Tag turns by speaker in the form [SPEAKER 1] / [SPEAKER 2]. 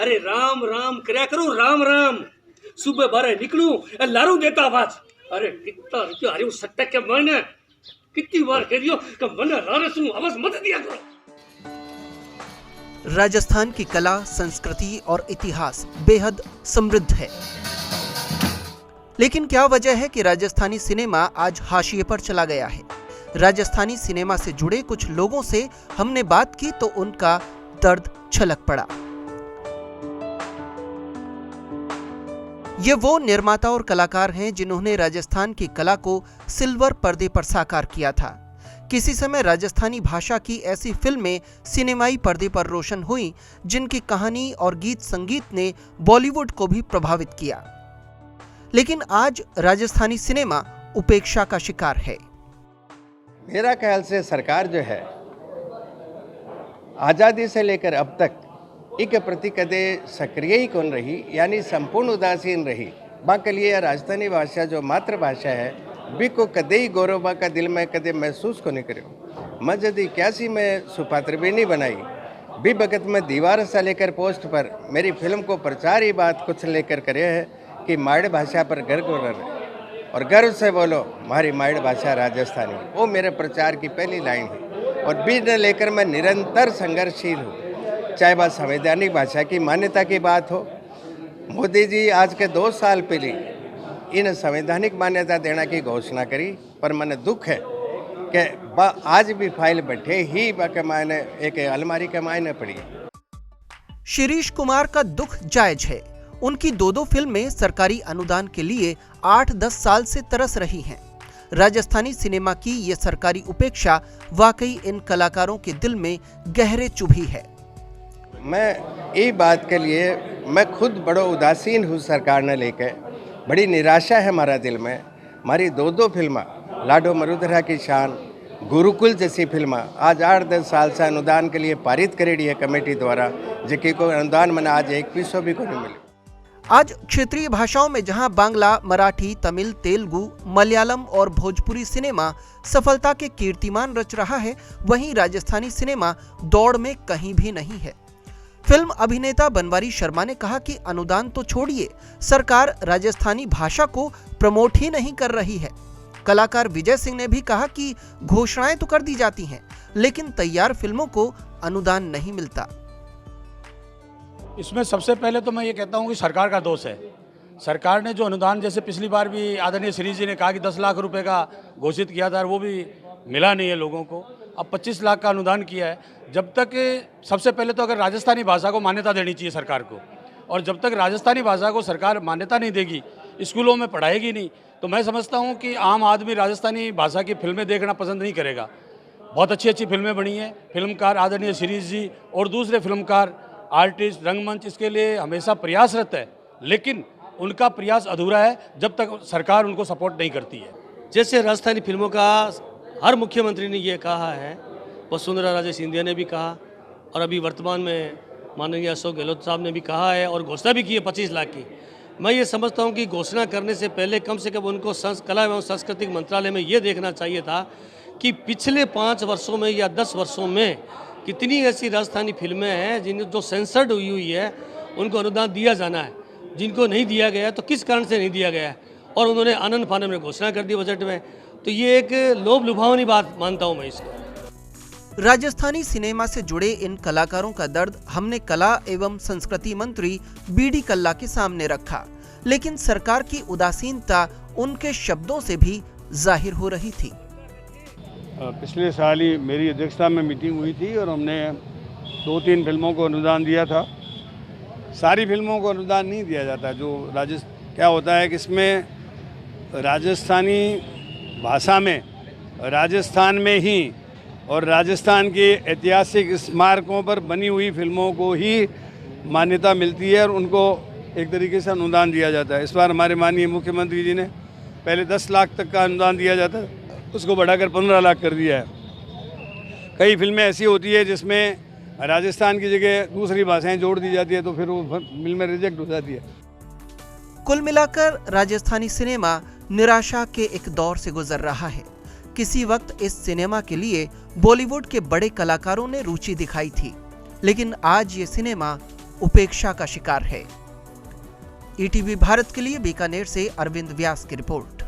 [SPEAKER 1] अरे राम राम कर्या करो, राम राम। सुबह बारे निकलू लारू देता आवाज। अरे कितना रुपया हरी सट्टा के मन कितनी बार कह दियो कि मन रारे सु आवाज मत दिया करो।
[SPEAKER 2] राजस्थान की कला, संस्कृति और इतिहास बेहद समृद्ध है, लेकिन क्या वजह है कि राजस्थानी सिनेमा आज हाशिए पर चला गया है? राजस्थानी सिनेमा से जुड़े कुछ लोगों से हमने बात की तो उनका दर्द छलक पड़ा। ये वो निर्माता और कलाकार हैं जिन्होंने राजस्थान की कला को सिल्वर पर्दे पर साकार किया था। किसी समय राजस्थानी भाषा की ऐसी फिल्में सिनेमाई पर्दे पर रोशन हुई जिनकी कहानी और गीत संगीत ने बॉलीवुड को भी प्रभावित किया। लेकिन आज राजस्थानी सिनेमा उपेक्षा का शिकार है।
[SPEAKER 3] मेरा ख्याल से सरकार जो है आज़ादी से लेकर अब तक एक प्रति कदे सक्रिय ही कौन रही, यानी संपूर्ण उदासीन रही। बाकी लिए राजस्थानी भाषा जो मातृभाषा है बिको कदे ही गौरव का दिल में कदे महसूस को नहीं करो। मैं जब 81 में सुपात्र भी नहीं बनाई भी बगत में दीवार से लेकर पोस्ट पर मेरी फिल्म को प्रचार ही बात कुछ लेकर करे है कि माड़ भाषा पर गर्व हो रहा और गर्व से बोलो हमारी माड़ भाषा राजस्थानी। वो मेरे प्रचार की पहली लाइन है और बीज ने लेकर मैं निरंतर संघर्षशील हूँ। चाहे बात संवैधानिक भाषा की मान्यता की बात हो, मोदी जी आज के 2 साल पहले इन संवैधानिक मान्यता देने की घोषणा करी, पर मैंने दुख है कि आज भी फाइल बैठे ही बाके मायने एक अलमारी के मायने पड़ी।
[SPEAKER 2] शिरीष कुमार का दुख जायज है। उनकी 2 फिल्में सरकारी अनुदान के लिए 8-10 साल से तरस रही हैं। राजस्थानी सिनेमा की ये सरकारी उपेक्षा वाकई इन कलाकारों के दिल में गहरे चुभी है।
[SPEAKER 3] मैं ये बात के लिए मैं खुद बड़ो उदासीन हूँ। सरकार ने लेकर बड़ी निराशा है हमारा दिल में। हमारी 2 फिल्में लाडो मरुधरा की शान, गुरुकुल जैसी फिल्में आज 8-10 साल से अनुदान के लिए पारित करेड़ी है कमेटी द्वारा, जिसकी को अनुदान मैंने आज 1 पैसा भी को नहीं मिले।
[SPEAKER 2] आज क्षेत्रीय भाषाओं में जहां बांग्ला, मराठी, तमिल, तेलुगु, मलयालम और भोजपुरी सिनेमा सफलता के कीर्तिमान रच रहा है, वहीं राजस्थानी सिनेमा दौड़ में कहीं भी नहीं है। फिल्म अभिनेता बनवारी शर्मा ने कहा कि अनुदान तो छोड़िए, सरकार राजस्थानी भाषा को प्रमोट ही नहीं कर रही है। कलाकार विजय सिंह ने भी कहा कि घोषणाएं तो कर दी जाती हैं, लेकिन तैयार फिल्मों को अनुदान नहीं मिलता।
[SPEAKER 4] इसमें सबसे पहले तो मैं ये कहता हूँ कि सरकार का दोष है। सरकार ने जो अनुदान, जैसे पिछली बार भी आदरणीय श्री जी ने कहा कि 10 लाख रुपए का घोषित किया था, वो भी मिला नहीं है लोगों को। अब 25 लाख का अनुदान किया है। जब तक सबसे पहले तो अगर राजस्थानी भाषा को मान्यता देनी चाहिए सरकार को, और जब तक राजस्थानी भाषा को सरकार मान्यता नहीं देगी, स्कूलों में पढ़ाएगी नहीं, तो मैं समझता हूँ कि आम आदमी राजस्थानी भाषा की फिल्में देखना पसंद नहीं करेगा। बहुत अच्छी अच्छी फिल्में बनी हैं। फिल्मकार आदरणीय श्री जी और दूसरे फिल्मकार, आर्टिस्ट, रंगमंच इसके लिए हमेशा प्रयासरत है, लेकिन उनका प्रयास अधूरा है जब तक सरकार उनको सपोर्ट नहीं करती है।
[SPEAKER 5] जैसे राजस्थानी फिल्मों का हर मुख्यमंत्री ने ये कहा है, वसुंधरा राजे सिंधिया ने भी कहा, और अभी वर्तमान में माननीय अशोक गहलोत साहब ने भी कहा है और घोषणा भी की है 25 लाख की। मैं ये समझता हूँ कि घोषणा करने से पहले कम से कम उनको कला एवं सांस्कृतिक मंत्रालय में ये देखना चाहिए था कि पिछले 5 वर्षों में या 10 वर्षों में कितनी ऐसी राजस्थानी फिल्में हैं जिन जो सेंसर्ड हुई है, उनको अनुदान दिया जाना है। जिनको नहीं दिया गया तो किस कारण से नहीं दिया गया है, और उन्होंने आनंद फानन में घोषणा कर दी बजट में। तो ये एक लोभ लुभावनी बात मानता हूँ मैं इसको।
[SPEAKER 2] राजस्थानी सिनेमा से जुड़े इन कलाकारों का दर्द हमने कला एवं संस्कृति मंत्री बीडी कल्ला के सामने रखा, लेकिन सरकार की उदासीनता उनके शब्दों से भी जाहिर हो रही थी।
[SPEAKER 6] पिछले साल ही मेरी अध्यक्षता में मीटिंग हुई थी और हमने 2-3 फिल्मों को अनुदान दिया था। सारी फिल्मों को अनुदान नहीं दिया जाता। जो क्या होता है कि इसमें राजस्थानी भाषा में, राजस्थान में ही और राजस्थान के ऐतिहासिक स्मारकों पर बनी हुई फिल्मों को ही मान्यता मिलती है और उनको एक तरीके से अनुदान दिया जाता है। इस बार हमारे माननीय मुख्यमंत्री जी ने पहले 10 लाख तक का अनुदान दिया जाता है, उसको बढ़ाकर 15 लाख कर दिया है। कई फिल्में ऐसी होती है जिसमें राजस्थान की जगह दूसरी भाषाएं जोड़ दी जाती है, तो फिर वो फिल्में रिजेक्ट हो जाती है।
[SPEAKER 2] कुल मिलाकर राजस्थानी सिनेमा निराशा के एक दौर से गुजर रहा है। किसी वक्त इस सिनेमा के लिए बॉलीवुड के बड़े कलाकारों ने रुचि दिखाई थी, लेकिन आज ये सिनेमा उपेक्षा का शिकार है। ईटीवी भारत के लिए बीकानेर से अरविंद व्यास की रिपोर्ट।